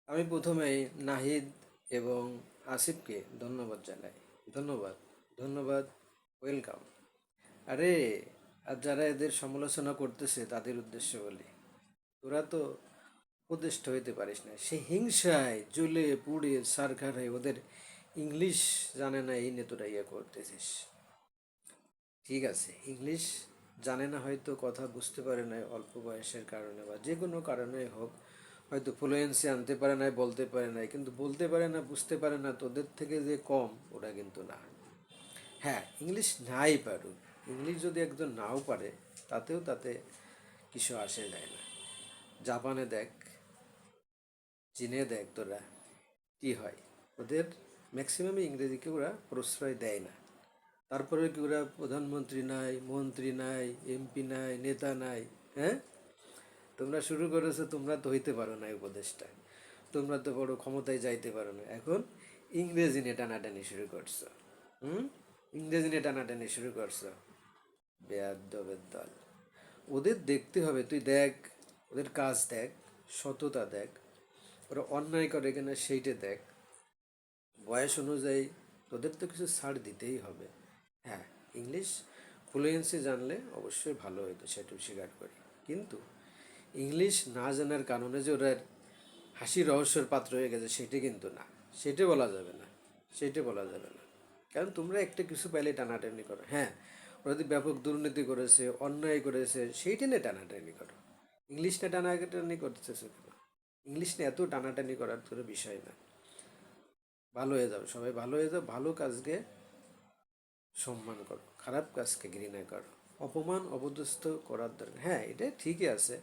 আমি প্রথমেই নাহিদ এবং আসিফকে ধন্যবাদ জানাই। ধন্যবাদ, ধন্যবাদ, ওয়েলকাম। আরে, আর যারা এদের সমালোচনা করতেছে তাদের উদ্দেশ্য বলি, তোরা তো উপদেষ্টা হইতে পারিস না, সে হিংসায় জ্বলে পুড়ে সারখার হয়ে ওদের ইংলিশ জানে না এই নিয়ে তোরা ইয়ে করতেছিস। ঠিক আছে, ইংলিশ জানে না, হয়তো কথা বুঝতে পারে না অল্প বয়সের কারণে বা যে কোনো কারণে হোক, হয়তো ফ্লুয়েন্সি আনতে পারে না, বলতে পারে না, কিন্তু বলতে পারে না, বুঝতে পারে না, তোদের থেকে যে কম ওরা কিন্তু না। হ্যাঁ, ইংলিশ নাই পারুক, ইংলিশ যদি একজন নাও পারে তাতে কিছু আসে যায় না। জাপানে দেখ, চীনে দেখ, তোরা কি হয়, ওদের ম্যাক্সিমামই ইংরেজিকে ওরা প্রশ্রয় দেয় না। তারপরে কি ওরা প্রধানমন্ত্রী নাই, মন্ত্রী নাই, এমপি নাই, নেতা নাই? হ্যাঁ, তোমরা শুরু করেছো, তোমরা তো হইতে পারো না উপদেশটা, তোমরা তো বড় ক্ষমতায় যাইতে পারো না, এখন ইংরেজি নিয়ে টানাটানি শুরু করছো। হুম, ইংরেজি নিয়ে টানাটানি শুরু করছো, বেয়াদ্দবের দল। ওদের দেখতে হবে, তুই দেখ, ওদের কাজ দেখ, সততা দেখ, ওরা অন্যায় করে কিনা সেইটা দেখ, বয়স অনুযায়ী তোদের তো কিছু ছাড় দিতেই হবে। হ্যাঁ, ইংলিশ ফ্লুয়েন্সি জানলে অবশ্যই ভালো হতো, সেটাও স্বীকার করি, কিন্তু ইংলিশ না জানার কারণে যে ওরা হাসি রহস্যের পাত্র হয়ে গেছে সেটা কিন্তু না, সেটা বলা যাবে না, সেটা বলা যাবে না। কারণ তোমরা একটা কিছু পাইলে টানাটানি করো। হ্যাঁ, ওরা যদি ব্যাপক দুর্নীতি করেছে, অন্যায় করেছে, সেইটা নিয়ে টানাটানি করো, ইংলিশ নিয়ে টানাটানি করতেছে কেন? ইংলিশ নিয়ে এত টানাটানি করার তোর বিষয় না। ভালো হয়ে যাও, সবাই ভালো হয়ে যাও, ভালো কাজকে সম্মান করো, খারাপ কাজকে ঘৃণা করো, অপমান অপদস্থ করার দরকার। হ্যাঁ, এটা ঠিকই আছে,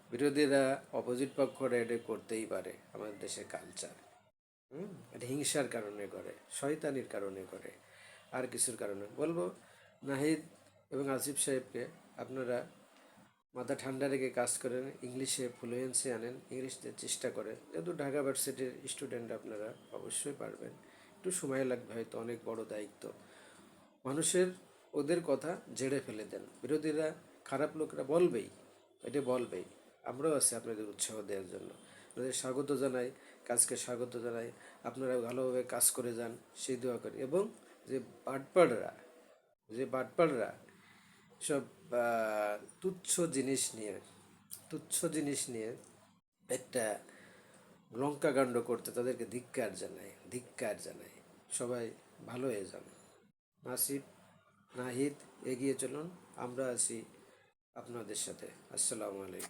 বিরোধীরা অপোজিট পক্ষরা এটা করতেই পারে, আমাদের দেশের কালচার। এটা হিংসার কারণে করে, শয়তানির কারণে করে, আর কিছুর কারণে বলবো। নাহিদ এবং আসিফ সাহেবকে আপনারা মাথা ঠান্ডা রেখে কাজ করেন, ইংলিশে ফ্লুয়েন্সি আনেন, ইংলিশে চেষ্টা করেন, যেহেতু ঢাকা ভার্সিটির স্টুডেন্ট আপনারা অবশ্যই পারবেন। একটু সময় লাগবে, হয়তো অনেক বড় দায়িত্ব। মানুষের ওদের কথা ঝেড়ে ফেলে দেন, বিরোধীরা খারাপ লোকরা বলবেই, এটা বলবেই। আমরাও আছি আপনাদের উৎসাহ দেওয়ার জন্য, আপনাদের স্বাগত জানাই, কাজকে স্বাগত জানাই, আপনারা ভালোভাবে কাজ করে যান সেই দোয়া করি। এবং যে বাটপাড়রা, যে বাটপাড়রা সব তুচ্ছ জিনিস নিয়ে, তুচ্ছ জিনিস নিয়ে একটা লঙ্কাকাণ্ড করতে, তাদেরকে ধিক্কার জানাই, ধিক্কার জানাই। সবাই ভালো হয়ে যান। নাসিব, নাহিদ, এগিয়ে চলুন, আমরা আছি আপনাদের সাথে। আসসালামু আলাইকুম।